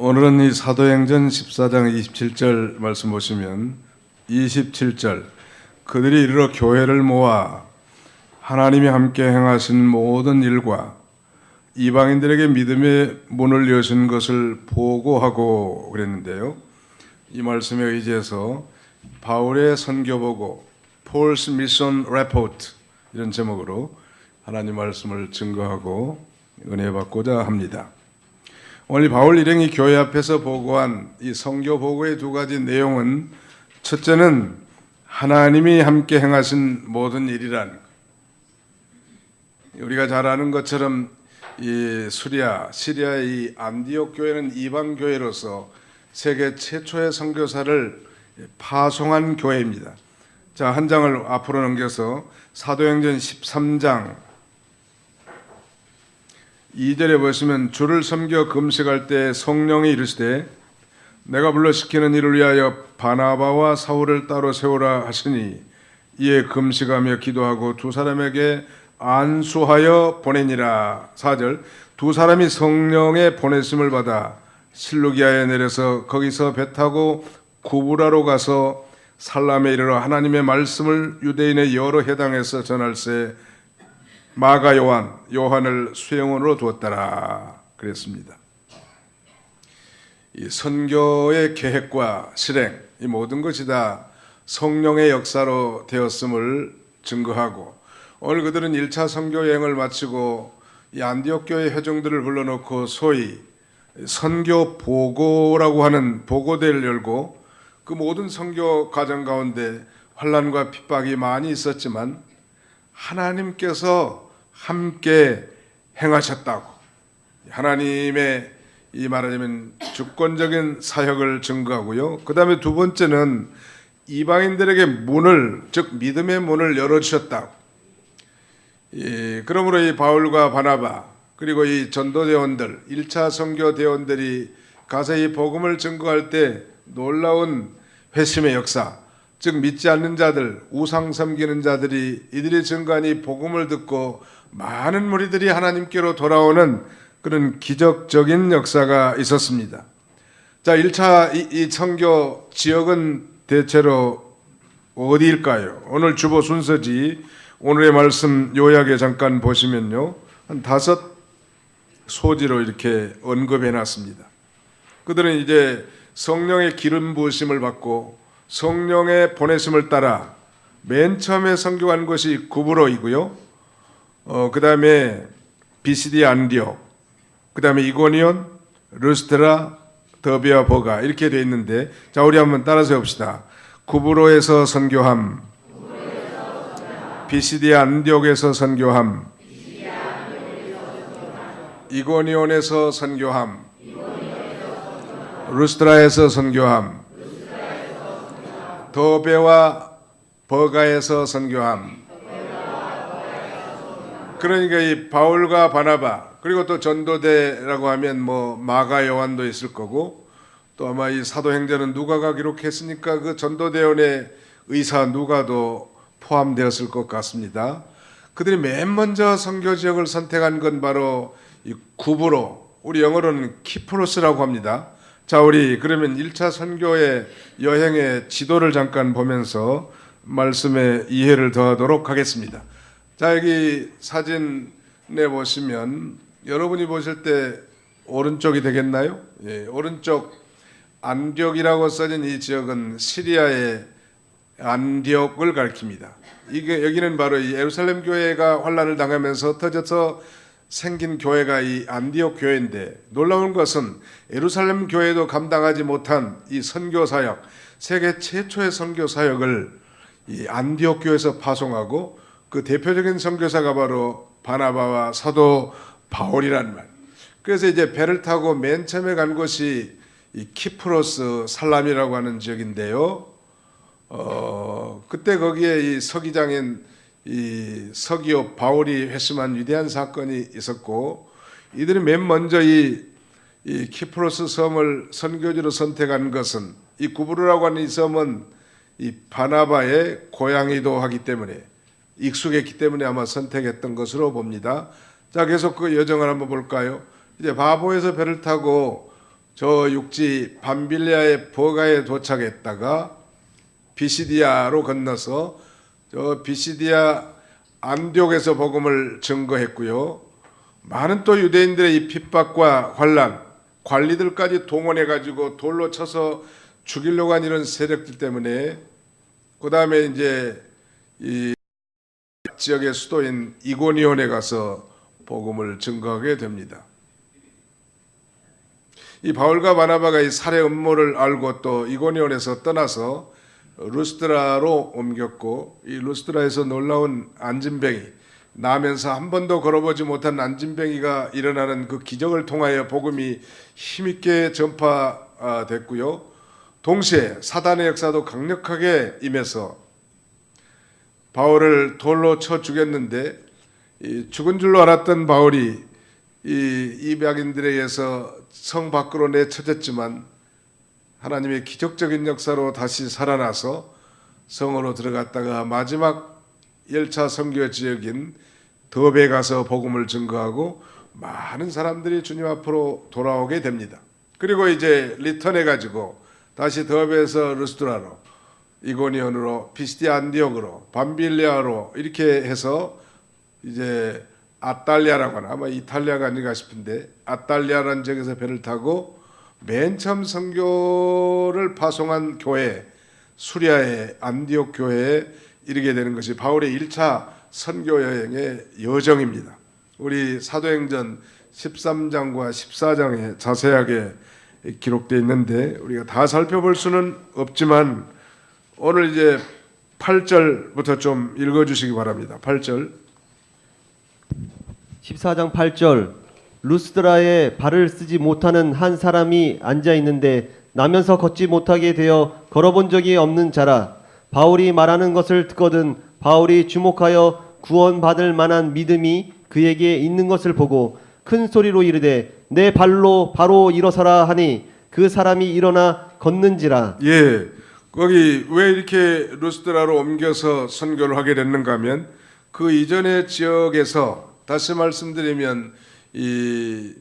오늘은 이 사도행전 14장 27절 말씀 보시면 27절 그들이 이르러 교회를 모아 하나님이 함께 행하신 모든 일과 이방인들에게 믿음의 문을 여신 것을 보고하고 그랬는데요. 이 말씀에 의지해서 바울의 선교보고 Paul's Mission Report 이런 제목으로 하나님 말씀을 증거하고 은혜 받고자 합니다. 오늘 바울 일행이 교회 앞에서 보고한 이 선교 보고의 두 가지 내용은, 첫째는 하나님이 함께 행하신 모든 일이란, 우리가 잘 아는 것처럼 이 시리아의 이 안디옥 교회는 이방 교회로서 세계 최초의 선교사를 파송한 교회입니다. 자, 한 장을 앞으로 넘겨서 사도행전 13장 2절에 보시면, 주를 섬겨 금식할 때 성령이 이르시되 내가 불러 시키는 일을 위하여 바나바와 사울을 따로 세우라 하시니 이에 금식하며 기도하고 두 사람에게 안수하여 보내니라. 4절 두 사람이 성령의 보내심을 받아 실루기아에 내려서 거기서 배 타고 구브라로 가서 살람에 이르러 하나님의 말씀을 유대인의 여러 해당에서 전할세 마가 요한을 수행원으로 두었더라 그랬습니다. 이 선교의 계획과 실행, 이 모든 것이 다 성령의 역사로 되었음을 증거하고, 오늘 그들은 1차 선교 여행을 마치고 이 안디옥 교회 회중들을 불러놓고 소위 선교 보고라고 하는 보고대를 열고, 그 모든 선교 과정 가운데 환난과 핍박이 많이 있었지만 하나님께서 함께 행하셨다고, 하나님의 이 말하자면 주권적인 사역을 증거하고요. 그 다음에 두 번째는 이방인들에게 문을, 즉 믿음의 문을 열어주셨다고. 그러므로 이 바울과 바나바 그리고 이 전도대원들, 1차 선교 대원들이 가서 이 복음을 증거할 때 놀라운 회심의 역사, 즉 믿지 않는 자들, 우상 섬기는 자들이 이들이 증거한 이 복음을 듣고 많은 무리들이 하나님께로 돌아오는 그런 기적적인 역사가 있었습니다. 자, 1차 이 선교 지역은 대체로 어디일까요? 오늘 주보 순서지 오늘의 말씀 요약에 잠깐 보시면요, 한 5 소지로 이렇게 언급해 놨습니다. 그들은 이제 성령의 기름 부으심을 받고 성령의 보내심을 따라 맨 처음에 선교한 것이 구브로이고요. 그 다음에 비시디 안디옥, 그 다음에 이고니온, 르스트라, 더베와 버가 이렇게 되어 있는데, 자, 우리 한번 따라서 해봅시다. 구브로에서 선교함, 비시디 안디옥에서 선교함, 이고니온에서 선교함, 루스트라에서 선교함, 더베와 버가에서 선교함. 그러니까 이 바울과 바나바, 그리고 또 전도대라고 하면 뭐 마가 요한도 있을 거고, 또 아마 이 사도행전은 누가가 기록했으니까 그 전도대원의 의사 누가도 포함되었을 것 같습니다. 그들이 맨 먼저 선교 지역을 선택한 건 바로 이 구브로, 우리 영어로는 키프로스라고 합니다. 자, 우리 그러면 1차 선교의 여행의 지도를 잠깐 보면서 말씀의 이해를 더하도록 하겠습니다. 자, 여기 사진에 보시면 여러분이 보실 때 오른쪽이 되겠나요? 예, 오른쪽 안디옥이라고 써진 이 지역은 시리아의 안디옥을 가리킵니다. 이게 여기는 바로 이 예루살렘 교회가 환란을 당하면서 터져서 생긴 교회가 이 안디옥 교회인데, 놀라운 것은 예루살렘 교회도 감당하지 못한 이 선교 사역, 세계 최초의 선교 사역을 이 안디옥 교회에서 파송하고, 그 대표적인 선교사가 바로 바나바와 사도 바울이란 말. 그래서 이제 배를 타고 맨 처음에 간 곳이 이 키프로스 살람이라고 하는 지역인데요. 그때 거기에 이 서기장인 이 서기오 바울이 회심한 위대한 사건이 있었고, 이들이 맨 먼저 이 키프로스 섬을 선교지로 선택한 것은, 이 구브로라고 하는 이 섬은 이 바나바의 고향이기도 하기 때문에, 익숙했기 때문에 아마 선택했던 것으로 봅니다. 자, 계속 그 여정을 한번 볼까요? 이제 바보에서 배를 타고 저 육지 밤빌리아의 버가에 도착했다가 비시디아로 건너서 저 비시디아 안디옥에서 복음을 증거했고요. 많은 또 유대인들의 이 핍박과 환란, 관리들까지 동원해 가지고 돌로 쳐서 죽이려고 한 이런 세력들 때문에 그 다음에 이제 이 지역의 수도인 이고니온에 가서 복음을 증거하게 됩니다. 이 바울과 바나바가 이 살해 음모를 알고 또 이고니온에서 떠나서 루스드라로 옮겼고, 이 루스드라에서 놀라운 안진뱅이, 나면서 한 번도 걸어보지 못한 안진뱅이가 일어나는 그 기적을 통하여 복음이 힘있게 전파됐고요. 동시에 사단의 역사도 강력하게 임해서 바울을 돌로 쳐 죽였는데, 죽은 줄로 알았던 바울이 이 이방인들에 의해서 성 밖으로 내쳐졌지만 하나님의 기적적인 역사로 다시 살아나서 성으로 들어갔다가 마지막 1차 선교 지역인 더베에 가서 복음을 증거하고 많은 사람들이 주님 앞으로 돌아오게 됩니다. 그리고 이제 리턴해 가지고 다시 더베에서 루스드라로, 이고니온으로, 피시디아 안디옥으로, 밤빌리아로 이렇게 해서 이제 아탈리아라고 하나, 아마 이탈리아가 아닌가 싶은데 아탈리아라는 지역에서 배를 타고 맨 처음 선교를 파송한 교회, 수리아의 안디옥 교회에 이르게 되는 것이 바울의 1차 선교 여행의 여정입니다. 우리 사도행전 13장과 14장에 자세하게 기록되어 있는데 우리가 다 살펴볼 수는 없지만 오늘 이제 8절부터 좀 읽어주시기 바랍니다. 8절. 14장 8절. 루스드라에 발을 쓰지 못하는 한 사람이 앉아 있는데 나면서 걷지 못하게 되어 걸어본 적이 없는 자라. 바울이 말하는 것을 듣거든 바울이 주목하여 구원받을 만한 믿음이 그에게 있는 것을 보고 큰 소리로 이르되 내 발로 바로 일어서라 하니 그 사람이 일어나 걷는지라. 예, 거기 왜 이렇게 루스드라로 옮겨서 선교를 하게 됐는가 하면 그 이전의 지역에서, 다시 말씀드리면 이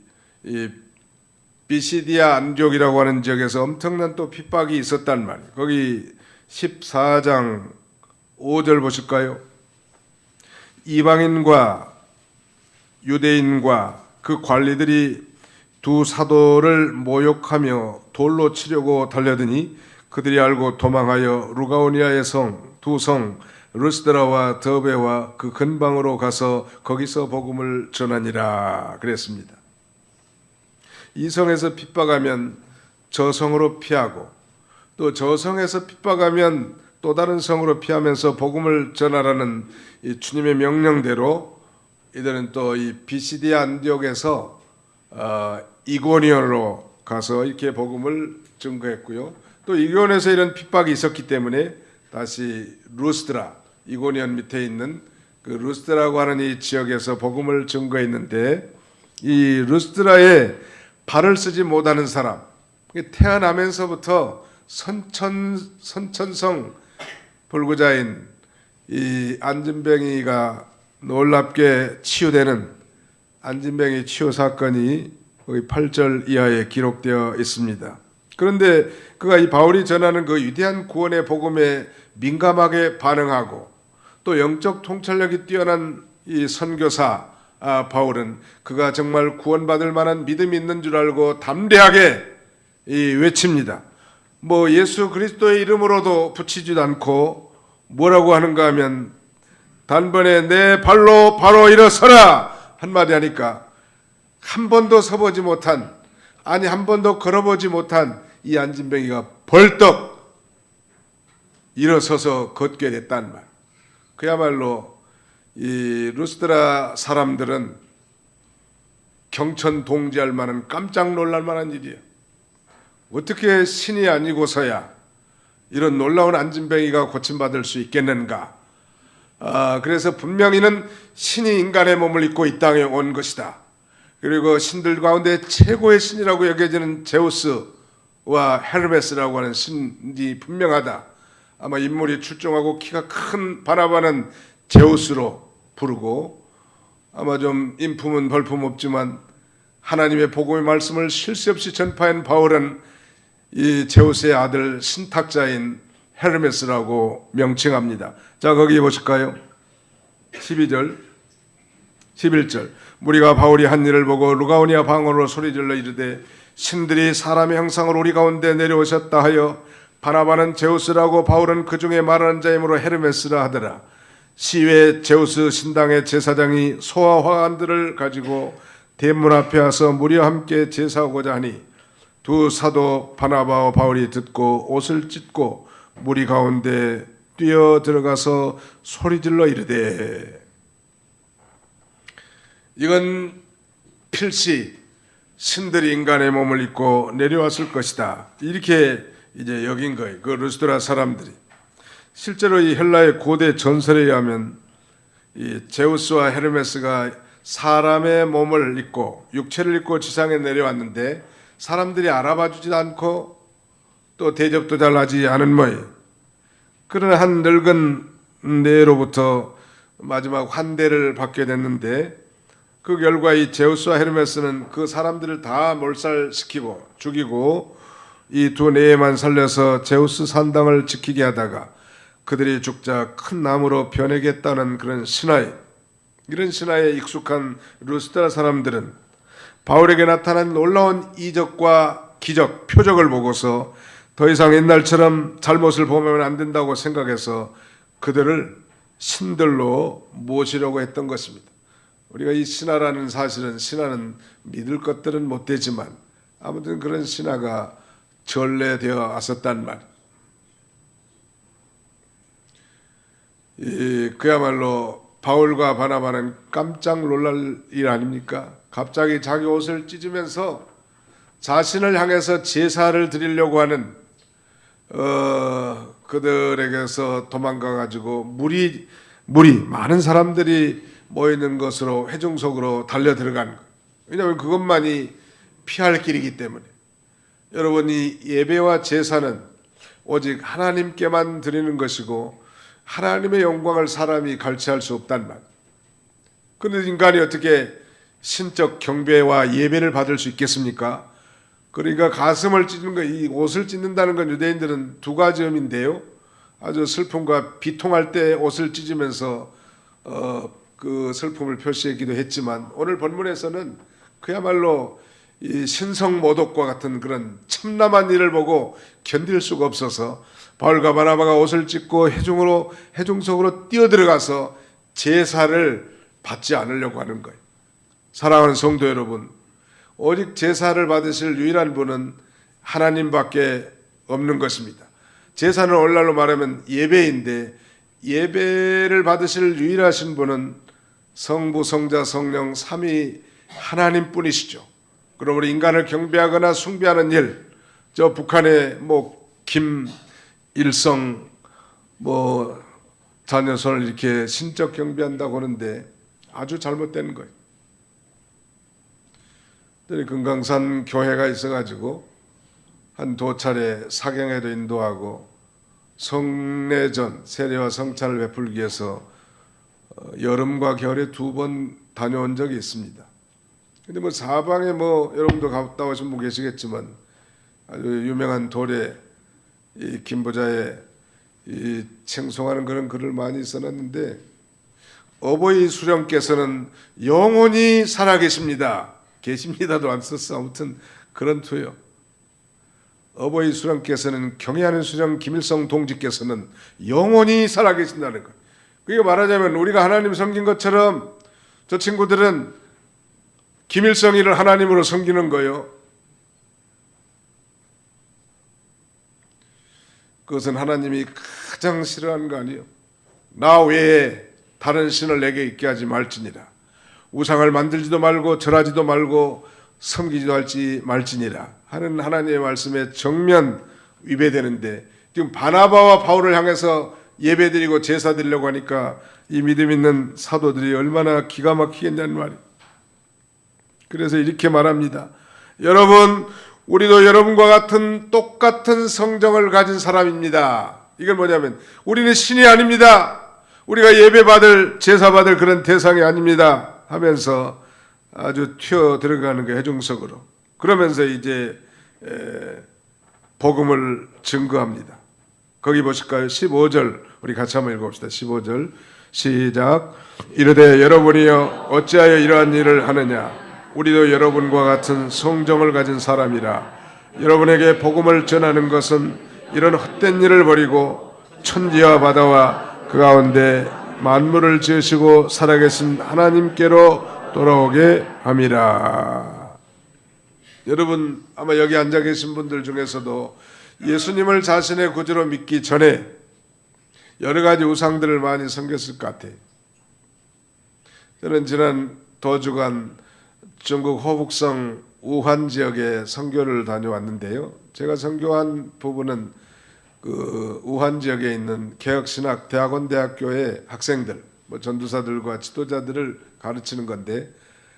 비시디아 안디옥이라고 하는 지역에서 엄청난 또 핍박이 있었단 말이에요. 거기 14장 5절 보실까요? 이방인과 유대인과 그 관리들이 두 사도를 모욕하며 돌로 치려고 달려드니 그들이 알고 도망하여 루가오니아의 두 성 루스드라와 더베와 그 근방으로 가서 거기서 복음을 전하니라 그랬습니다. 이 성에서 핍박하면 저 성으로 피하고 또 저 성에서 핍박하면 또 다른 성으로 피하면서 복음을 전하라는 이 주님의 명령대로 이들은 또 이 비시디아 안디옥에서 이고니온으로 가서 이렇게 복음을 증거했고요. 또 이고니온에서 이런 핍박이 있었기 때문에 다시 루스드라, 이고니온 밑에 있는 그 루스드라고 하는 이 지역에서 복음을 증거했는데, 이 루스드라에 발을 쓰지 못하는 사람, 태어나면서부터 선천성 불구자인 이 안진뱅이가 놀랍게 치유되는 안진뱅이 치유 사건이 거기 8절 이하에 기록되어 있습니다. 그런데 그가 이 바울이 전하는 그 위대한 구원의 복음에 민감하게 반응하고 또 영적 통찰력이 뛰어난 이 선교사 바울은 그가 정말 구원받을 만한 믿음이 있는 줄 알고 담대하게 외칩니다. 뭐 예수 그리스도의 이름으로도 붙이지도 않고 뭐라고 하는가 하면 단번에 내 발로 바로 일어서라 한마디 하니까 한 번도 서보지 못한, 아니 한 번도 걸어보지 못한 이 안진뱅이가 벌떡 일어서서 걷게 됐단 말. 그야말로 이 루스드라 사람들은 경천동지할 만한, 깜짝 놀랄 만한 일이에요. 어떻게 신이 아니고서야 이런 놀라운 안진뱅이가 고침받을 수 있겠는가. 그래서 분명히는 신이 인간의 몸을 입고 이 땅에 온 것이다. 그리고 신들 가운데 최고의 신이라고 여겨지는 제우스와 헤르메스라고 하는 신이 분명하다. 아마 인물이 출중하고 키가 큰 바나바는 제우스로 부르고, 아마 좀 인품은 볼품 없지만 하나님의 복음의 말씀을 쉴 새 없이 전파한 바울은 이 제우스의 아들 신탁자인 헤르메스라고 명칭합니다. 자, 거기 보실까요? 12절, 11절. 무리가 바울이 한 일을 보고 루가오니아 방언으로 소리질러 이르되 신들이 사람의 형상으로 우리 가운데 내려오셨다 하여 바나바는 제우스라고 바울은 그 중에 말하는 자이므로 헤르메스라 하더라. 시외 제우스 신당의 제사장이 소와 화관들을 가지고 대문 앞에 와서 무리와 함께 제사하고자 하니 두 사도 바나바와 바울이 듣고 옷을 찢고 무리 가운데 뛰어 들어가서 소리질러 이르되 이건 필시 신들이 인간의 몸을 입고 내려왔을 것이다. 이렇게 이제 여긴 거예요. 그 루스드라 사람들이. 실제로 이 헬라의 고대 전설에 의하면 이 제우스와 헤르메스가 사람의 몸을 입고 육체를 입고 지상에 내려왔는데 사람들이 알아봐 주지도 않고 또 대접도 잘 하지 않은 모양. 그러나 한 늙은 내로부터 마지막 환대를 받게 됐는데 그 결과 이 제우스와 헤르메스는 그 사람들을 다 몰살시키고 죽이고 이 두 내에만 살려서 제우스 산당을 지키게 하다가 그들이 죽자 큰 나무로 변해겠다는 그런 신화에 이런 신화에 익숙한 루스드라 사람들은 바울에게 나타난 놀라운 이적과 기적, 표적을 보고서 더 이상 옛날처럼 잘못을 범하면 안 된다고 생각해서 그들을 신들로 모시려고 했던 것입니다. 우리가 이 신화라는 사실은 신화는 믿을 것들은 못 되지만 아무튼 그런 신화가 전래되어 왔었단 말이에요. 그야말로 바울과 바나바는 깜짝 놀랄 일 아닙니까? 갑자기 자기 옷을 찢으면서 자신을 향해서 제사를 드리려고 하는 그들에게서 도망가가지고 무리 많은 사람들이 모이는 것으로 회중석으로 달려 들어간 거예요. 왜냐하면 그것만이 피할 길이기 때문에. 여러분이 예배와 제사는 오직 하나님께만 드리는 것이고 하나님의 영광을 사람이 갈취할 수 없단 말. 그런데 인간이 어떻게 신적 경배와 예배를 받을 수 있겠습니까? 그러니까 가슴을 찢는 거, 이 옷을 찢는다는 건 유대인들은 두 가지 의미인데요. 아주 슬픔과 비통할 때 옷을 찢으면서 그 슬픔을 표시하기도 했지만 오늘 본문에서는 그야말로 이 신성모독과 같은 그런 참담한 일을 보고 견딜 수가 없어서 바울과 바나바가 옷을 찢고 회중석으로 뛰어들어가서 제사를 받지 않으려고 하는 거예요. 사랑하는 성도 여러분, 오직 제사를 받으실 유일한 분은 하나님밖에 없는 것입니다. 제사는 오늘날로 말하면 예배인데 예배를 받으실 유일하신 분은 성부, 성자, 성령 삼위 하나님뿐이시죠. 그러므로 인간을 경배하거나 숭배하는 일, 저 북한의 김일성 자녀손을 이렇게 신적 경배한다고 하는데 아주 잘못된 거예요. 금강산 교회가 있어가지고 한 두 차례 사경회도 인도하고 성례전, 세례와 성찬을 베풀기 위해서 여름과 겨울에 2번 다녀온 적이 있습니다. 근데 사방에 여러분도 갔다 오신 분 계시겠지만 아주 유명한 도례 이 김부자의 이 청송하는 그런 글을 많이 써놨는데 어버이 수령께서는 영원히 살아계십니다. 계십니다도 안 썼어. 아무튼 그런 투요. 어버이 수령께서는 경애하는 수령 김일성 동지께서는 영원히 살아계신다는 것. 그게 말하자면 우리가 하나님 섬긴 것처럼 저 친구들은 김일성이를 하나님으로 섬기는 거예요. 그것은 하나님이 가장 싫어하는 거 아니에요. 나 외에 다른 신을 내게 있게 하지 말지니라. 우상을 만들지도 말고 절하지도 말고 섬기지도 할지 말지니라 하는 하나님의 말씀에 정면 위배되는데 지금 바나바와 바울을 향해서 예배드리고 제사 드리려고 하니까 이 믿음 있는 사도들이 얼마나 기가 막히겠냐는 말이에요. 그래서 이렇게 말합니다. 여러분, 우리도 여러분과 같은 똑같은 성정을 가진 사람입니다. 이건 뭐냐면 우리는 신이 아닙니다. 우리가 예배받을 제사받을 그런 대상이 아닙니다 하면서 아주 튀어 들어가는 게 해중석으로. 그러면서 이제 복음을 증거합니다. 거기 보실까요? 15절 우리 같이 한번 읽어봅시다. 15절 시작. 이르되 여러분이여 어찌하여 이러한 일을 하느냐. 우리도 여러분과 같은 성정을 가진 사람이라. 여러분에게 복음을 전하는 것은 이런 헛된 일을 버리고 천지와 바다와 그 가운데 만물을 지으시고 살아계신 하나님께로 돌아오게 함이라. 여러분 아마 여기 앉아 계신 분들 중에서도 예수님을 자신의 구주로 믿기 전에 여러 가지 우상들을 많이 섬겼을 것 같아요. 저는 지난 도주간 중국 호북성 우한 지역에 선교를 다녀왔는데요. 제가 선교한 부분은 그 우한 지역에 있는 개혁신학 대학원 대학교의 학생들, 전도사들과 지도자들을 가르치는 건데,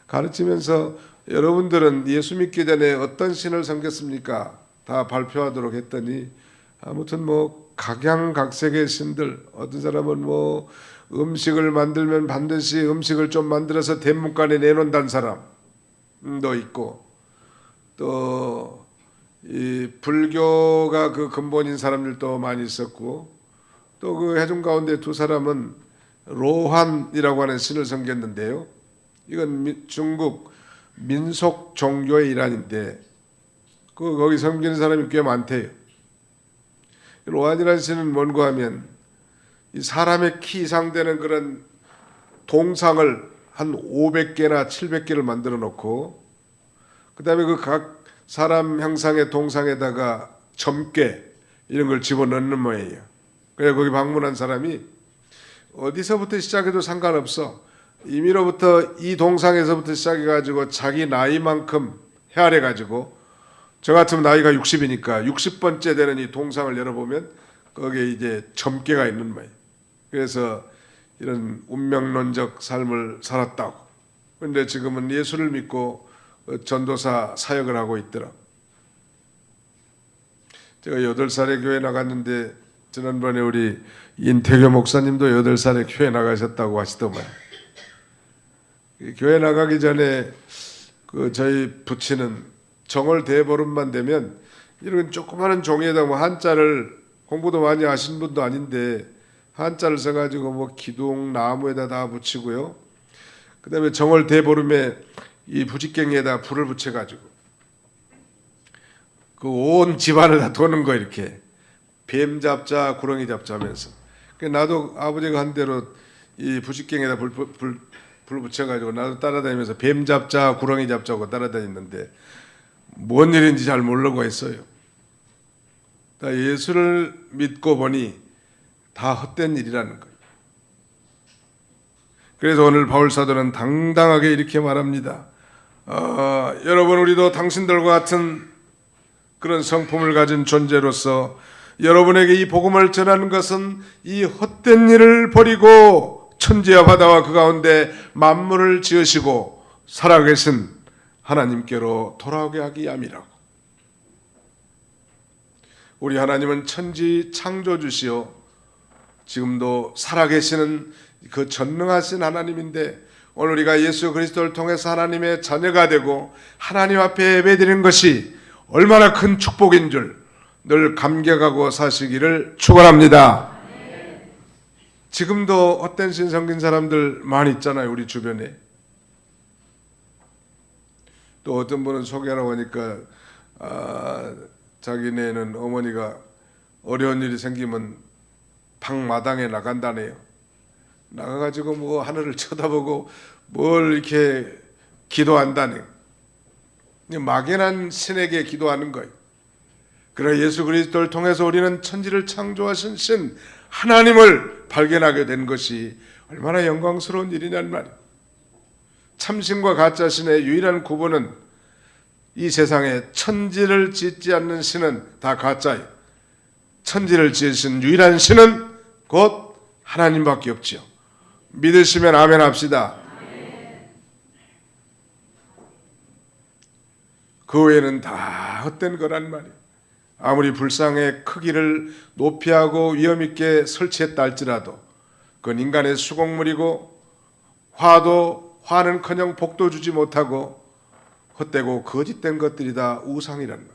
가르치면서 여러분들은 예수 믿기 전에 어떤 신을 섬겼습니까? 다 발표하도록 했더니 아무튼 각양각색의 신들, 어떤 사람은 음식을 만들면 반드시 음식을 좀 만들어서 대문간에 내놓는다는 사람도 있고, 또 이 불교가 그 근본인 사람들도 많이 있었고, 또 그 해중 가운데 두 사람은 로한이라고 하는 신을 섬겼는데요. 이건 중국 민속 종교의 일환인데 거기 섬기는 사람이 꽤 많대요. 로한이라는 신은 뭔가 하면 이 사람의 키 이상 되는 그런 동상을 한 500개나 700개를 만들어 놓고, 그 다음에 그 각 사람 형상의 동상에다가 점괘 이런 걸 집어넣는 모양이에요. 그래서 거기 방문한 사람이 어디서부터 시작해도 상관없어. 임의로부터 이 동상에서부터 시작해가지고 자기 나이만큼 헤아려가지고, 저 같으면 나이가 60이니까 60번째 되는 이 동상을 열어보면 거기에 이제 점괘가 있는 모양이에요. 그래서 이런 운명론적 삶을 살았다고. 그런데 지금은 예수를 믿고 전도사 사역을 하고 있더라. 제가 8살에 교회 나갔는데 지난번에 우리 인태교 목사님도 8살에 교회 나가셨다고 하시더만. 교회 나가기 전에 저희 부치는 정월 대보름만 되면 이런 조그마한 종이에다 한자를, 공부도 많이 하신 분도 아닌데 한자를 써가지고 기둥 나무에다 다 붙이고요. 그 다음에 정월 대보름에 이 부직갱이에다 불을 붙여가지고 그 온 집안을 다 도는 거, 이렇게 뱀 잡자 구렁이 잡자 하면서. 나도 아버지가 한 대로 이 부직갱이에다 불 붙여가지고 나도 따라다니면서 뱀 잡자 구렁이 잡자고 따라다녔는데 뭔 일인지 잘 모르고 했어요. 다 예수를 믿고 보니 다 헛된 일이라는 거예요. 그래서 오늘 바울 사도는 당당하게 이렇게 말합니다. 여러분, 우리도 당신들과 같은 그런 성품을 가진 존재로서 여러분에게 이 복음을 전하는 것은 이 헛된 일을 버리고 천지와 바다와 그 가운데 만물을 지으시고 살아계신 하나님께로 돌아오게 하기 위함이라고. 우리 하나님은 천지 창조주시오 지금도 살아계시는 그 전능하신 하나님인데, 오늘 우리가 예수 그리스도를 통해서 하나님의 자녀가 되고 하나님 앞에 예배드리는 것이 얼마나 큰 축복인 줄 늘 감격하고 사시기를 축원합니다. 지금도 헛된 신 섬긴 사람들 많이 있잖아요, 우리 주변에. 또 어떤 분은 소개하라고 하니까 자기네는 어머니가 어려운 일이 생기면 방마당에 나간다네요. 나가가지고 하늘을 쳐다보고 뭘 이렇게 기도한다네요. 막연한 신에게 기도하는 거예요. 그러나 예수 그리스도를 통해서 우리는 천지를 창조하신 신 하나님을 발견하게 된 것이 얼마나 영광스러운 일이냐는 말이에요. 참신과 가짜신의 유일한 구분은 이 세상에 천지를 짓지 않는 신은 다 가짜예요. 천지를 지으신 유일한 신은 곧 하나님밖에 없지요. 믿으시면 아멘 합시다. 그 외에는 다 헛된 거란 말이에요. 아무리 불상의 크기를 높이하고 위험있게 설치했다 할지라도 그건 인간의 수공물이고 화도 화는커녕 복도 주지 못하고 헛되고 거짓된 것들이 다 우상이란 말.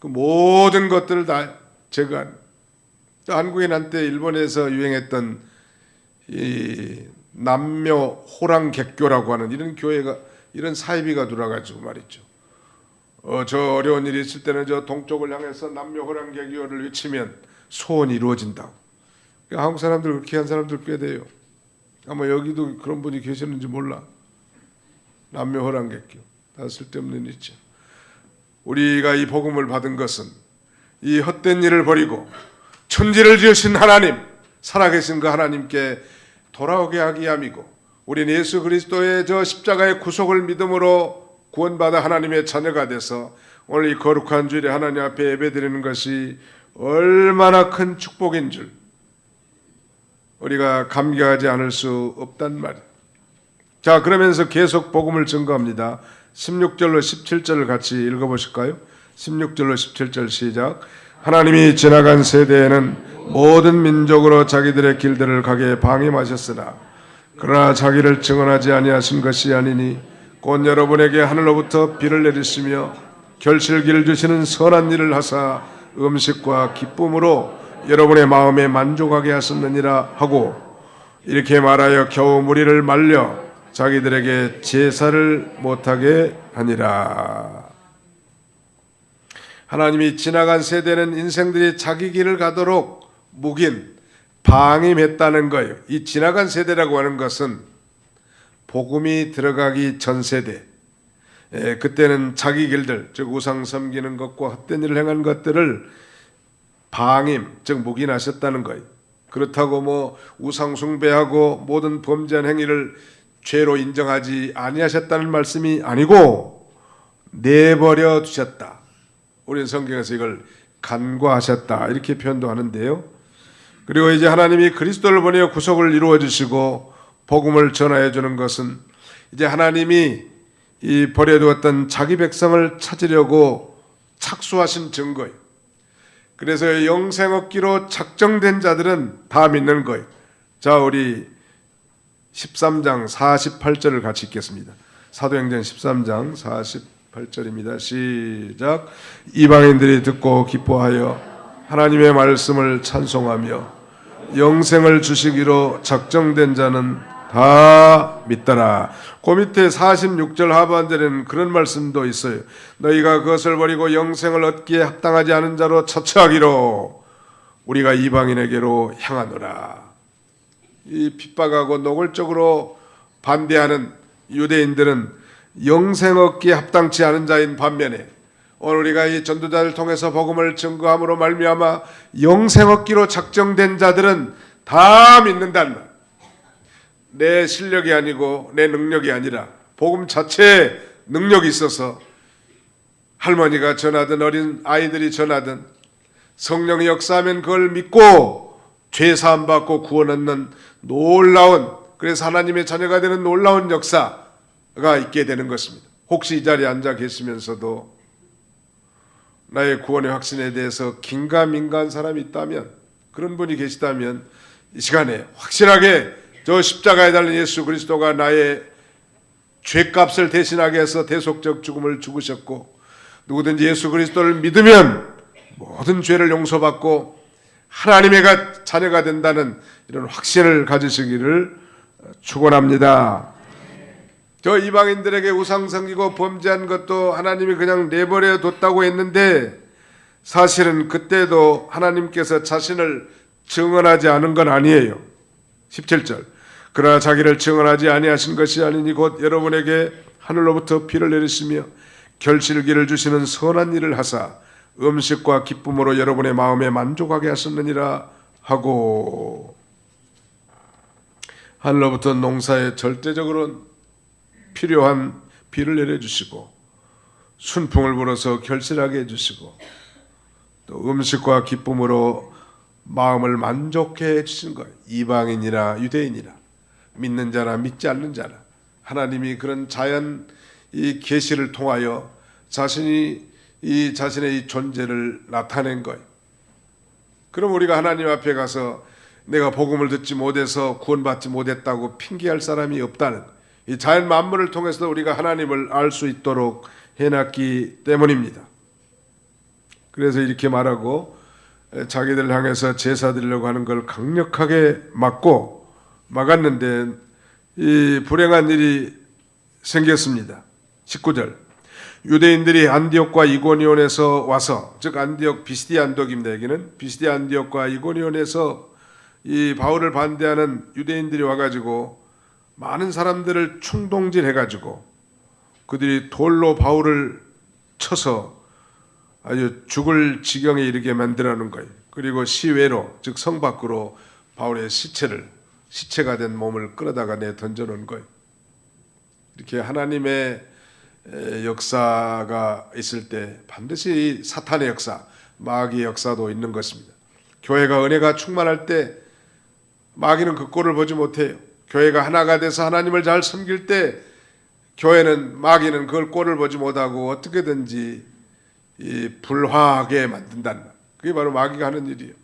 그 모든 것들을 다 제거한. 한국인 한때 일본에서 유행했던 이 남묘 호랑객교라고 하는 이런 교회가 이런 사이비가 돌아가지고 말이죠. 저 어려운 일이 있을 때는 저 동쪽을 향해서 남묘 호랑객교를 외치면 소원이 이루어진다고. 한국 사람들 그렇게 한 사람들 꽤 돼요. 아마 여기도 그런 분이 계시는지 몰라. 남묘 호랑객교 다 쓸데없는 일이죠. 우리가 이 복음을 받은 것은 이 헛된 일을 버리고 천지를 지으신 하나님, 살아계신 그 하나님께 돌아오게 하기 위함이고, 우리는 예수 그리스도의 저 십자가의 구속을 믿음으로 구원받아 하나님의 자녀가 돼서 오늘 이 거룩한 주일에 하나님 앞에 예배드리는 것이 얼마나 큰 축복인 줄 우리가 감격하지 않을 수 없단 말이에요. 자, 그러면서 계속 복음을 증거합니다. 16절로 17절을 같이 읽어보실까요? 16절로 17절 시작. 하나님이 지나간 세대에는 모든 민족으로 자기들의 길들을 가게 방임하셨으나 그러나 자기를 증언하지 아니하신 것이 아니니 곧 여러분에게 하늘로부터 비를 내리시며 결실기를 주시는 선한 일을 하사 음식과 기쁨으로 여러분의 마음에 만족하게 하셨느니라 하고, 이렇게 말하여 겨우 무리를 말려 자기들에게 제사를 못하게 하니라. 하나님이 지나간 세대는 인생들이 자기 길을 가도록 묵인, 방임했다는 거예요. 이 지나간 세대라고 하는 것은 복음이 들어가기 전 세대, 그때는 자기 길들, 즉 우상 섬기는 것과 헛된 일을 행한 것들을 방임, 즉 묵인하셨다는 거예요. 그렇다고 뭐 우상 숭배하고 모든 범죄한 행위를 죄로 인정하지 아니하셨다는 말씀이 아니고 내버려 두셨다. 우리는 성경에서 이걸 간과하셨다 이렇게 표현도 하는데요. 그리고 이제 하나님이 그리스도를 보내어 구속을 이루어 주시고 복음을 전하여 주는 것은 이제 하나님이 이 버려두었던 자기 백성을 찾으려고 착수하신 증거예요. 그래서 영생 얻기로 작정된 자들은 다 믿는 거예요. 자, 우리 13장 48절을 같이 읽겠습니다. 사도행전 13장 48절입니다. 시작. 이방인들이 듣고 기뻐하여 하나님의 말씀을 찬송하며 영생을 주시기로 작정된 자는 다 믿더라. 그 밑에 46절 하반절에는 그런 말씀도 있어요. 너희가 그것을 버리고 영생을 얻기에 합당하지 않은 자로 처처하기로 우리가 이방인에게로 향하노라. 이 핍박하고 노골적으로 반대하는 유대인들은 영생 얻기에 합당치 않은 자인 반면에 오늘 우리가 이 전도자를 통해서 복음을 증거함으로 말미암아 영생 얻기로 작정된 자들은 다 믿는다는 말. 내 실력이 아니고 내 능력이 아니라 복음 자체에 능력이 있어서 할머니가 전하든 어린 아이들이 전하든 성령이 역사하면 그걸 믿고 죄 사함 받고 구원 얻는 놀라운, 그래서 하나님의 자녀가 되는 놀라운 역사가 있게 되는 것입니다. 혹시 이 자리에 앉아 계시면서도 나의 구원의 확신에 대해서 긴가민가한 사람이 있다면, 그런 분이 계시다면 이 시간에 확실하게 저 십자가에 달린 예수 그리스도가 나의 죄값을 대신하게 해서 대속적 죽음을 죽으셨고 누구든지 예수 그리스도를 믿으면 모든 죄를 용서받고 하나님의 자녀가 된다는 이런 확신을 가지시기를 축원합니다. 저 이방인들에게 우상 섬기고 범죄한 것도 하나님이 그냥 내버려 뒀다고 했는데 사실은 그때도 하나님께서 자신을 증언하지 않은 건 아니에요. 17절. 그러나 자기를 증언하지 아니하신 것이 아니니 곧 여러분에게 하늘로부터 비를 내리시며 결실기를 주시는 선한 일을 하사 음식과 기쁨으로 여러분의 마음에 만족하게 하셨느니라 하고, 하늘로부터 농사에 절대적으로 필요한 비를 내려주시고 순풍을 불어서 결실하게 해주시고 또 음식과 기쁨으로 마음을 만족해 해주신 거예요. 이방인이나 유대인이나 믿는 자나 믿지 않는 자나 하나님이 그런 자연 이 계시를 통하여 자신의 이 존재를 나타낸 거예요. 그럼 우리가 하나님 앞에 가서 내가 복음을 듣지 못해서 구원받지 못했다고 핑계할 사람이 없다는, 이 자연 만물을 통해서 우리가 하나님을 알 수 있도록 해놨기 때문입니다. 그래서 이렇게 말하고 자기들 향해서 제사 드리려고 하는 걸 강력하게 막았는데 이 불행한 일이 생겼습니다. 19절 유대인들이 안디옥과 이고니온에서 와서, 즉 안디옥 비시디아 안디옥입니다. 여기는 비시디아 안디옥과 이고니온에서 이 바울을 반대하는 유대인들이 와가지고 많은 사람들을 충동질해가지고 그들이 돌로 바울을 쳐서 아주 죽을 지경에 이르게 만들어놓은 거예요. 그리고 시외로, 즉 성 밖으로 바울의 시체가 된 몸을 끌어다가 던져놓은 거예요. 이렇게 하나님의 역사가 있을 때 반드시 사탄의 역사, 마귀의 역사도 있는 것입니다. 교회가 은혜가 충만할 때 마귀는 그 꼴을 보지 못해요. 교회가 하나가 돼서 하나님을 잘 섬길 때 마귀는 그걸 꼴을 보지 못하고 어떻게든지 불화하게 만든다는 말. 그게 바로 마귀가 하는 일이에요.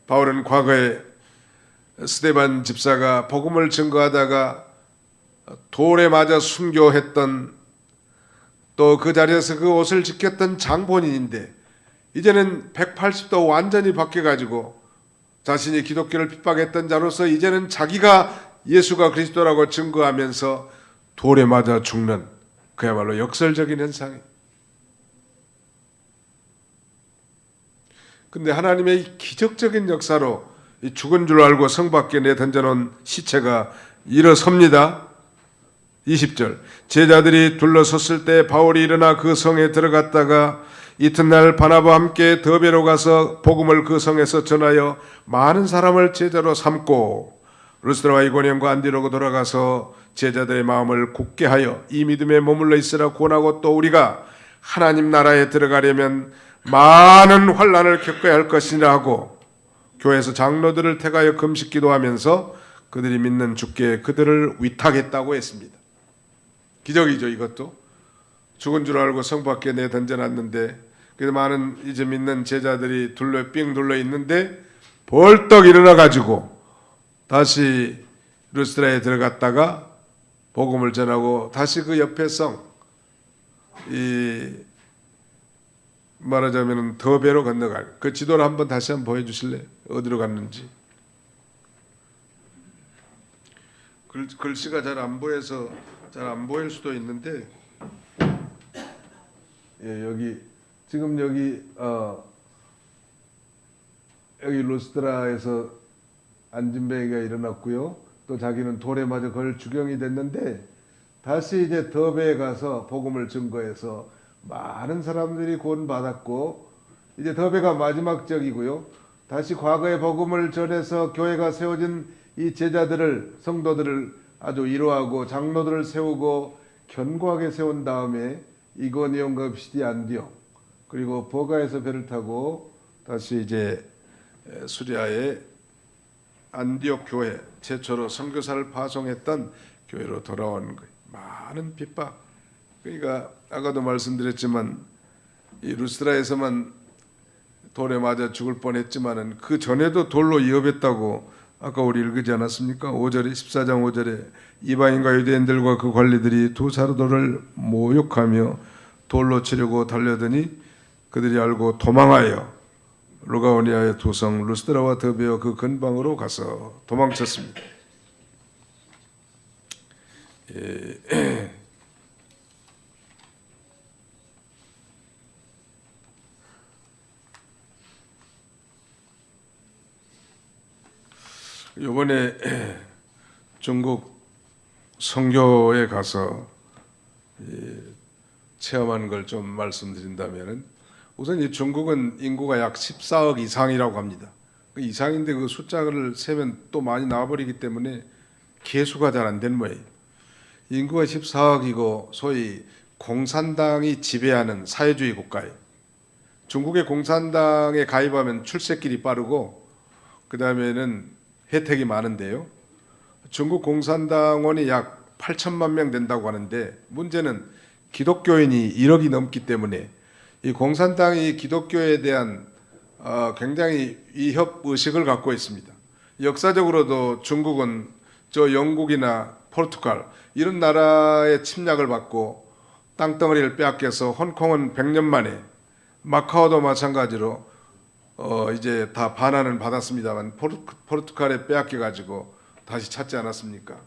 바울은 과거에 스데반 집사가 복음을 증거하다가 돌에 맞아 순교했던, 또 그 자리에서 그 옷을 지켰던 장본인인데 이제는 180도 완전히 바뀌어가지고 자신이 기독교를 핍박했던 자로서 이제는 자기가 예수가 그리스도라고 증거하면서 돌에 맞아 죽는, 그야말로 역설적인 현상이에요. 근데 하나님의 이 기적적인 역사로 이 죽은 줄 알고 성 밖에 던져놓은 시체가 일어섭니다. 20절 제자들이 둘러섰을 때 바울이 일어나 그 성에 들어갔다가 이튿날 바나바와 함께 더베로 가서 복음을 그 성에서 전하여 많은 사람을 제자로 삼고 루스드라와 이고니온과 안디옥으로 돌아가서 제자들의 마음을 굳게 하여 이 믿음에 머물러 있으라 권하고, 또 우리가 하나님 나라에 들어가려면 많은 환난을 겪어야 할 것이라 하고 교회에서 장로들을 택하여 금식 기도하면서 그들이 믿는 주께 그들을 위탁했다고 했습니다. 기적이죠. 이것도 죽은 줄 알고 성 밖에 던져놨는데 그래서 많은 이제 믿는 제자들이 삥 둘러 있는데 벌떡 일어나 가지고 다시 루스드라에 들어갔다가 복음을 전하고 다시 그 옆에 성, 말하자면 더베로 건너갈 그 지도를 한번 다시 한번 보여주실래요? 어디로 갔는지. 글씨가 잘 안 보여서 잘 안 보일 수도 있는데, 여기 지금 여기 루스드라에서 안진뱅이가 일어났고요. 또 자기는 돌에 맞아 걸 주경이 됐는데 다시 이제 더베에 가서 복음을 증거해서 많은 사람들이 구원받았고, 이제 더베가 마지막 적이고요. 다시 과거의 복음을 전해서 교회가 세워진 이 제자들을, 성도들을 아주 위로하고 장로들을 세우고 견고하게 세운 다음에 이고니온과 비시디아 안디옥, 그리고 버가에서 배를 타고 다시 이제 수리아의 안디옥 교회, 최초로 선교사를 파송했던 교회로 돌아온 거예요. 많은 핍박. 그러니까 아까도 말씀드렸지만 이 루스드라에서만 돌에 맞아 죽을 뻔했지만은 그 전에도 돌로 위협했다고 아까 우리 읽지 않았습니까? 5절에 14장 5절에 이방인과 유대인들과 그 관리들이 두 사도를 모욕하며 돌로 치려고 달려드니 그들이 알고 도망하여 루가오니아의 두 성 루스드라와 더베어 그 근방으로 가서 도망쳤습니다. 이번에 중국 선교에 가서 체험한 걸 좀 말씀드린다면은, 우선 이 중국은 인구가 약 14억 이상이라고 합니다. 그 이상인데 그 숫자를 세면 또 많이 나와버리기 때문에 계수가 잘 안 된 모양이에요. 인구가 14억이고 소위 공산당이 지배하는 사회주의 국가예요. 중국의 공산당에 가입하면 출세길이 빠르고 그 다음에는 혜택이 많은데요. 중국 공산당원이 약 8천만 명 된다고 하는데 문제는 기독교인이 1억이 넘기 때문에 이 공산당이 기독교에 대한 굉장히 위협 의식을 갖고 있습니다. 역사적으로도 중국은 저 영국이나 포르투갈 이런 나라의 침략을 받고 땅덩어리를 빼앗겨서 홍콩은 100년 만에, 마카오도 마찬가지로 이제 다 반환은 받았습니다만 포르투갈에 빼앗겨 가지고 다시 찾지 않았습니까?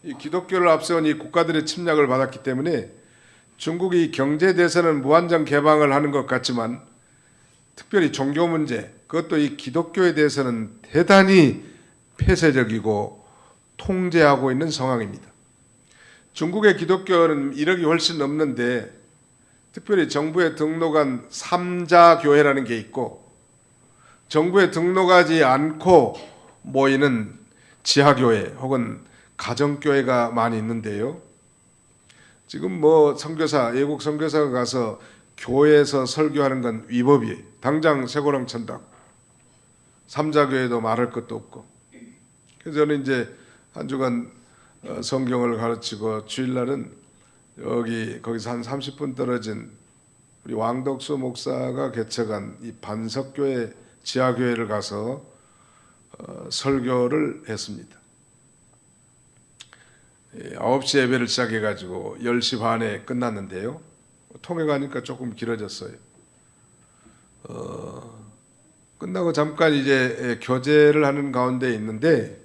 이 기독교를 앞세운 이 국가들의 침략을 받았기 때문에 중국이 경제 대세는 무한정 개방을 하는 것 같지만 특별히 종교 문제, 그것도 이 기독교에 대해서는 대단히 폐쇄적이고 통제하고 있는 상황입니다. 중국의 기독교는 1억이 훨씬 넘는데 특별히 정부에 등록한 삼자교회라는 게 있고 정부에 등록하지 않고 모이는 지하교회 혹은 가정교회가 많이 있는데요. 지금 뭐 선교사, 외국 선교사가 가서 교회에서 설교하는 건 위법이에요. 당장 쇠고랑 천다고. 삼자교회도 말할 것도 없고. 그래서 저는 이제 한 주간 성경을 가르치고 주일날은 거기서 한 30분 떨어진 우리 왕덕수 목사가 개척한 이 반석교회 지하교회를 가서 설교를 했습니다. 9시 예배를 시작해가지고 10시 반에 끝났는데요. 통해 가니까 조금 길어졌어요. 끝나고 잠깐 이제 교제를 하는 가운데 있는데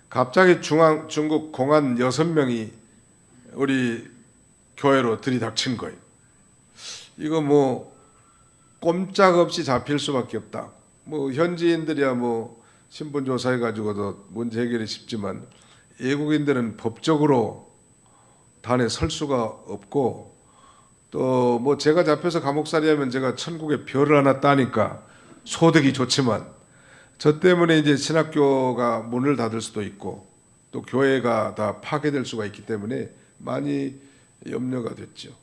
갑자기 중국 공안 6명이 우리 교회로 들이닥친 거예요. 이거 뭐 꼼짝없이 잡힐 수밖에 없다. 뭐 현지인들이야 뭐 신분 조사해 가지고도 문제 해결이 쉽지만 외국인들은 법적으로 단에 설 수가 없고 또 뭐 제가 잡혀서 감옥살이하면 제가 천국에 별을 하나 따니까 소득이 좋지만 저 때문에 이제 신학교가 문을 닫을 수도 있고 또 교회가 다 파괴될 수가 있기 때문에 많이 염려가 됐죠.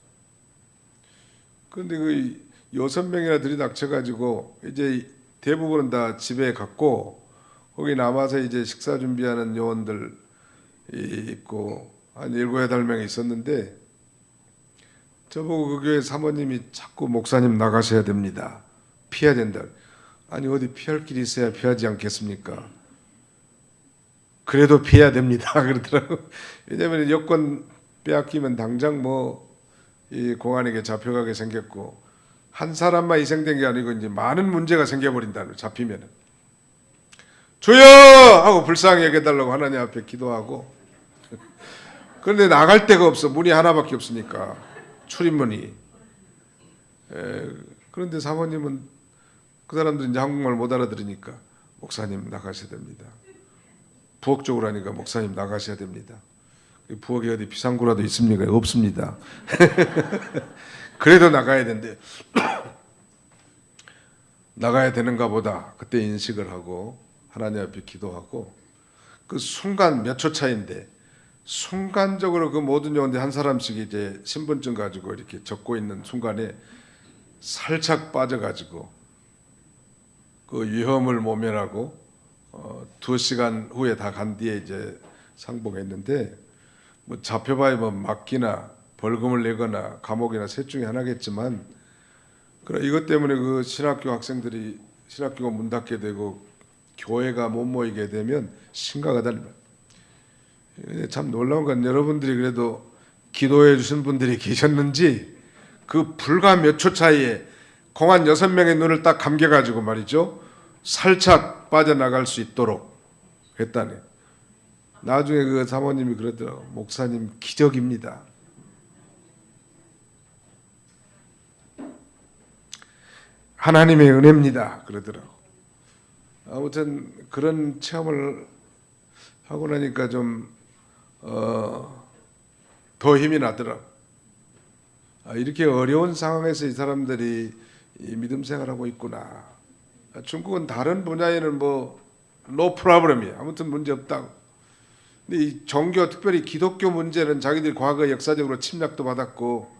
그런데 그 6명이나 들이닥쳐가지고 이제 대부분은 다 집에 갔고 거기 남아서 이제 식사 준비하는 요원들 있고 한 7, 8명이 있었는데 저보고 그 교회 사모님이 자꾸 목사님 나가셔야 됩니다. 피해야 된다. 아니 어디 피할 길이 있어야 피하지 않겠습니까? 그래도 피해야 됩니다. 그러더라고. 왜냐하면 여권 빼앗기면 당장 뭐 이 공안에게 잡혀가게 생겼고 한 사람만 희생된 게 아니고 이제 많은 문제가 생겨버린다는 잡히면은 주여 하고 불쌍히 여겨달라고 하나님 앞에 기도하고 그런데 나갈 데가 없어. 문이 하나밖에 없으니까 출입문이. 그런데 사모님은 그 사람들이 이제 한국말 못 알아들으니까 목사님 나가셔야 됩니다. 부엌 쪽으로 하니까 목사님 나가셔야 됩니다. 부엌에 어디 비상구라도 있습니까? 없습니다. 그래도 나가야 된대. 나가야 되는가 보다. 그때 인식을 하고 하나님 앞에 기도하고 그 순간 몇 초 차인데 순간적으로 그 모든 요원들 한 사람씩 이제 신분증 가지고 이렇게 적고 있는 순간에 살짝 빠져가지고 그 위험을 모면하고 2시간 후에 다 간 뒤에 이제 상봉했는데 뭐 잡혀봐야 뭐 막기나 벌금을 내거나 감옥이나 셋 중에 하나겠지만 그래 이것 때문에 그 신학교 학생들이 신학교가 문 닫게 되고 교회가 못 모이게 되면 심각하다. 참 놀라운 건 여러분들이 그래도 기도해 주신 분들이 계셨는지 그 불과 몇 초 차이에 공안 6명의 눈을 딱 감겨가지고 말이죠. 살짝 빠져나갈 수 있도록 했다네. 나중에 그 사모님이 그러더라고. 목사님 기적입니다. 하나님의 은혜입니다. 그러더라고. 아무튼 그런 체험을 하고 나니까 좀 더 힘이 나더라고. 이렇게 어려운 상황에서 이 사람들이 이 믿음 생활하고 있구나. 중국은 다른 분야에는 뭐 no problem이야. 아무튼 문제 없다고. 근데 이 종교, 특별히 기독교 문제는 자기들이 과거 역사적으로 침략도 받았고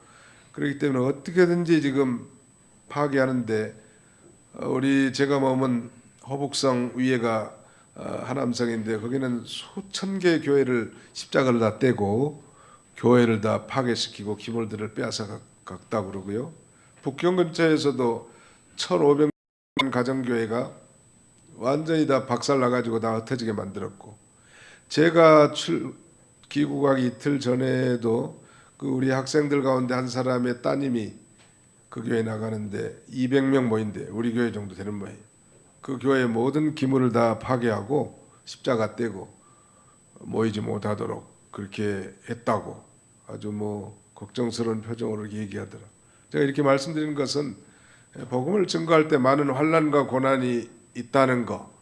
그렇기 때문에 어떻게든지 지금 파괴하는데 우리 제가 머문 허북성 위에가 하남성인데 거기는 수천 개의 교회를 십자가를 다 떼고 교회를 다 파괴시키고 기물들을 빼앗아 갔다고 그러고요. 북경 근처에서도 1,500만 가정교회가 완전히 다 박살나가지고 다 흩어지게 만들었고 제가 귀국하기 이틀 전에도 그 우리 학생들 가운데 한 사람의 따님이 그 교회 나가는데 200명 모인대 우리 교회 정도 되는 모양. 그 교회의 모든 기물을 다 파괴하고 십자가 떼고 모이지 못하도록 그렇게 했다고 아주 뭐 걱정스러운 표정으로 얘기하더라. 제가 이렇게 말씀드리는 것은 복음을 증거할 때 많은 환난과 고난이 있다는 거,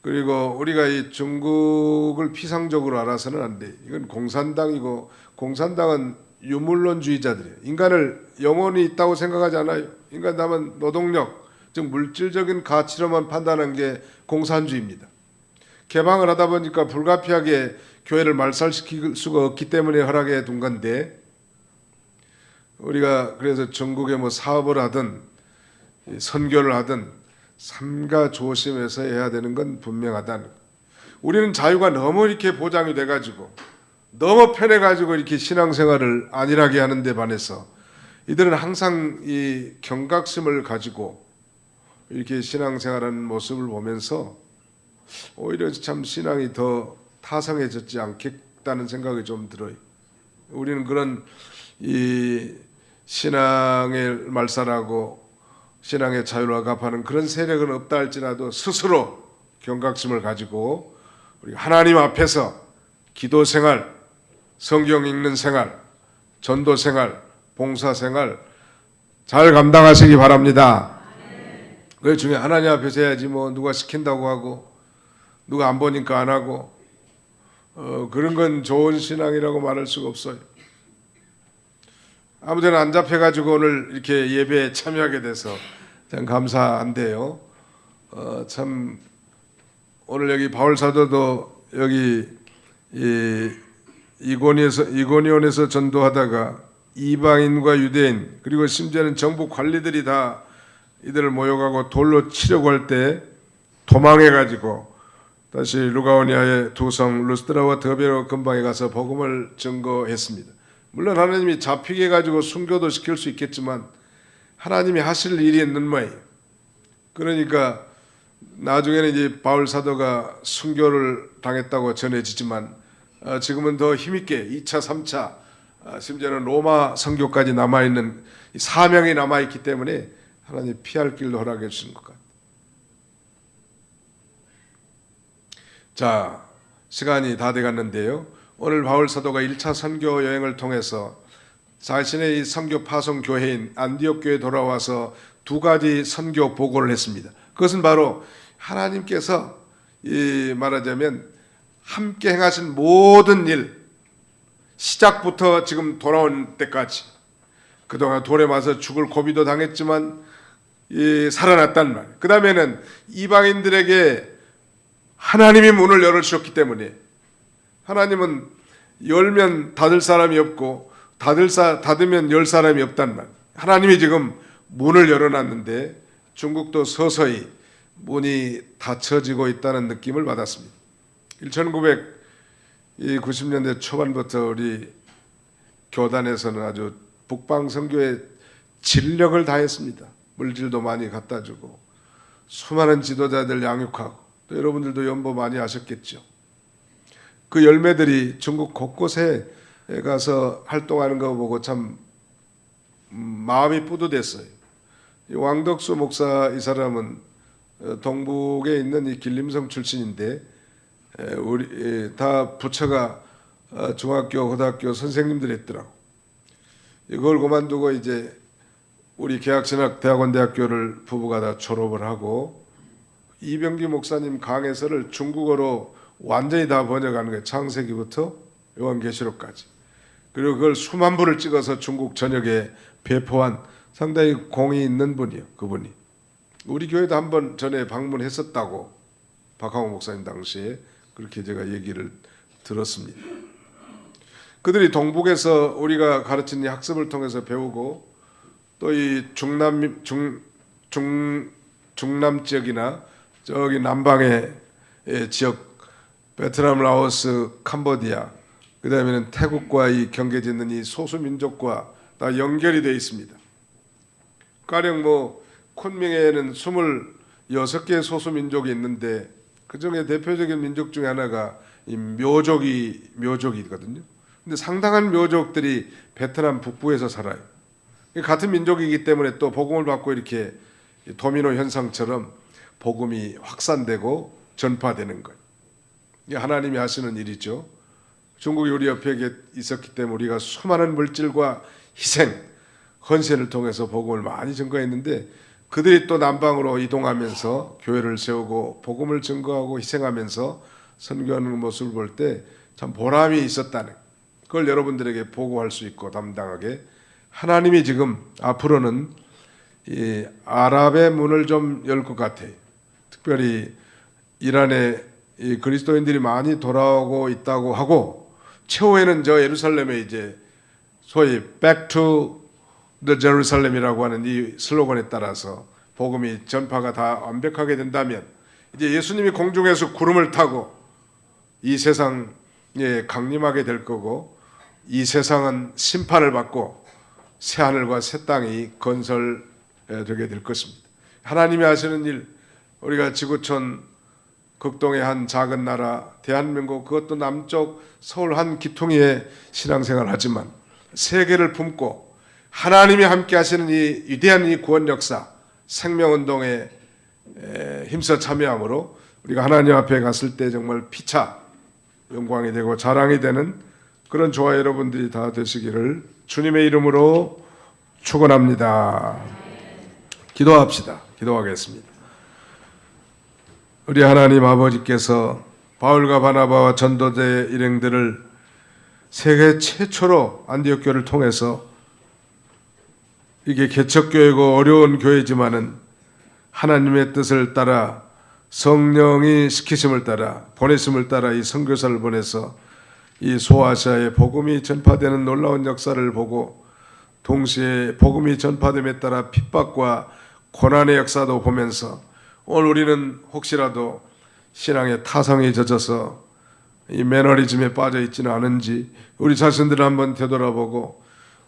그리고 우리가 이 중국을 피상적으로 알아서는 안 돼. 이건 공산당이고, 공산당은 유물론주의자들이에요. 인간을 영혼이 있다고 생각하지 않아요. 인간 다만 노동력, 즉 물질적인 가치로만 판단한 게 공산주의입니다. 개방을 하다 보니까 불가피하게 교회를 말살시킬 수가 없기 때문에 허락해 둔 건데, 우리가 그래서 전국에 뭐 사업을 하든 선교를 하든 삼가 조심해서 해야 되는 건 분명하다는 거. 우리는 자유가 너무 이렇게 보장이 돼가지고 너무 편해가지고 이렇게 신앙생활을 안일하게 하는 데 반해서 이들은 항상 이 경각심을 가지고 이렇게 신앙생활하는 모습을 보면서 오히려 참 신앙이 더 타성해졌지 않겠다는 생각이 좀 들어요. 우리는 그런 이 신앙을 말살하고 신앙의 자유를 억압하는 그런 세력은 없다 할지라도 스스로 경각심을 가지고 우리 하나님 앞에서 기도 생활, 성경 읽는 생활, 전도 생활, 봉사 생활 잘 감당하시기 바랍니다. 그 중에 하나님 앞에서 해야지 뭐 누가 시킨다고 하고 누가 안 보니까 안 하고 그런 건 좋은 신앙이라고 말할 수가 없어요. 아무데나 안 잡혀가지고 오늘 이렇게 예배에 참여하게 돼서 참 감사한데요. 참 오늘 여기 바울 사도도 여기 이고니온에서 전도하다가 이방인과 유대인 그리고 심지어는 정부 관리들이 다 이들을 모욕하고 돌로 치려고 할 때 도망해가지고 다시 루가오니아의 두 성 루스드라와 더베로 근방에 가서 복음을 증거했습니다. 물론 하나님이 잡히게 해가지고 순교도 시킬 수 있겠지만 하나님이 하실 일이 있는 모양이에요. 그러니까 나중에는 이제 바울 사도가 순교를 당했다고 전해지지만 지금은 더 힘있게 2차, 3차 심지어는 로마 선교까지 남아있는 사명이 남아있기 때문에 하나님 피할 길도 허락해 주신 것 같아요. 자, 시간이 다 돼갔는데요. 오늘 바울 사도가 1차 선교 여행을 통해서 자신의 이 선교 파송 교회인 안디옥 교회에 돌아와서 두 가지 선교 보고를 했습니다. 그것은 바로 하나님께서 말하자면 함께 행하신 모든 일, 시작부터 지금 돌아온 때까지 그동안 돌에 맞아 죽을 고비도 당했지만 살아났단 말. 그 다음에는 이방인들에게 하나님이 문을 열어주셨기 때문에 하나님은 열면 닫을 사람이 없고 닫으면 열 사람이 없단 말. 하나님이 지금 문을 열어놨는데 중국도 서서히 문이 닫혀지고 있다는 느낌을 받았습니다. 1990년대 초반부터 우리 교단에서는 아주 북방 선교에 진력을 다했습니다. 물질도 많이 갖다 주고 수많은 지도자들 양육하고 또 여러분들도 연보 많이 하셨겠죠. 그 열매들이 중국 곳곳에 가서 활동하는 거 보고 참 마음이 뿌듯했어요. 왕덕수 목사 이 사람은 동북에 있는 이 길림성 출신인데 우리 다 부처가 중학교, 고등학교 선생님들이 했더라고. 이걸 그만두고 이제 우리 계약신학대학원대학교를 부부가 다 졸업을 하고 이병기 목사님 강해서를 중국어로 완전히 다 번역하는 거예요. 창세기부터 요한계시록까지. 그리고 그걸 수만 부를 찍어서 중국 전역에 배포한 상당히 공이 있는 분이에요. 그분이. 우리 교회도 한번 전에 방문했었다고 박항호 목사님 당시에 그렇게 제가 얘기를 들었습니다. 그들이 동북에서 우리가 가르치는 학습을 통해서 배우고 또 이 중남 지역이나 저기 남방의 지역 베트남, 라오스, 캄보디아 그 다음에는 태국과 이 경계짓는 이 소수민족과 다 연결이 되어 있습니다. 가령 뭐 쿤밍에는 26개의 소수민족이 있는데 그 중에 대표적인 민족 중에 하나가 이 묘족이거든요. 근데 상당한 묘족들이 베트남 북부에서 살아요. 같은 민족이기 때문에 또 복음을 받고 이렇게 도미노 현상처럼 복음이 확산되고 전파되는 것. 이게 하나님이 하시는 일이죠. 중국이 우리 옆에 있었기 때문에 우리가 수많은 물질과 희생, 헌신을 통해서 복음을 많이 증거했는데 그들이 또 남방으로 이동하면서 교회를 세우고 복음을 증거하고 희생하면서 선교하는 모습을 볼 때 참 보람이 있었다는 그걸 여러분들에게 보고할 수 있고 담당하게 하나님이 지금 앞으로는 이 아랍의 문을 좀 열 것 같아요. 특별히 이란에 이 그리스도인들이 많이 돌아오고 있다고 하고 최후에는 저 예루살렘에 이제 소위 Back to the Jerusalem이라고 하는 이 슬로건에 따라서 복음이 전파가 다 완벽하게 된다면 이제 예수님이 공중에서 구름을 타고 이 세상에 강림하게 될 거고 이 세상은 심판을 받고 새 하늘과 새 땅이 건설되게 될 것입니다. 하나님이 하시는 일, 우리가 지구촌 극동의 한 작은 나라 대한민국 그것도 남쪽 서울 한 기퉁이에 신앙생활을 하지만 세계를 품고 하나님이 함께 하시는 이 위대한 이 구원 역사 생명운동에 힘써 참여함으로 우리가 하나님 앞에 갔을 때 정말 피차 영광이 되고 자랑이 되는 그런 저와 여러분들이 다 되시기를 주님의 이름으로 축원합니다. 기도합시다. 기도하겠습니다. 우리 하나님 아버지께서 바울과 바나바와 전도대 일행들을 세계 최초로 안디옥 교회를 통해서 이게 개척교회고 어려운 교회지만은 하나님의 뜻을 따라 성령이 시키심을 따라 보내심을 따라 이 선교사를 보내서 이 소아시아의 복음이 전파되는 놀라운 역사를 보고 동시에 복음이 전파됨에 따라 핍박과 고난의 역사도 보면서 오늘 우리는 혹시라도 신앙의 타성에 젖어서 이 매너리즘에 빠져 있지는 않은지 우리 자신들을 한번 되돌아보고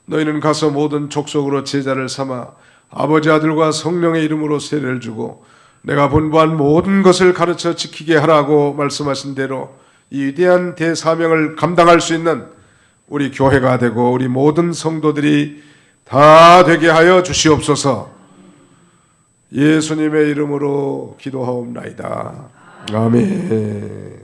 너희는 가서 모든 족속으로 제자를 삼아 아버지 아들과 성령의 이름으로 세례를 주고 내가 분부한 모든 것을 가르쳐 지키게 하라고 말씀하신 대로 이 위대한 대사명을 감당할 수 있는 우리 교회가 되고 우리 모든 성도들이 다 되게 하여 주시옵소서. 예수님의 이름으로 기도하옵나이다. 아멘.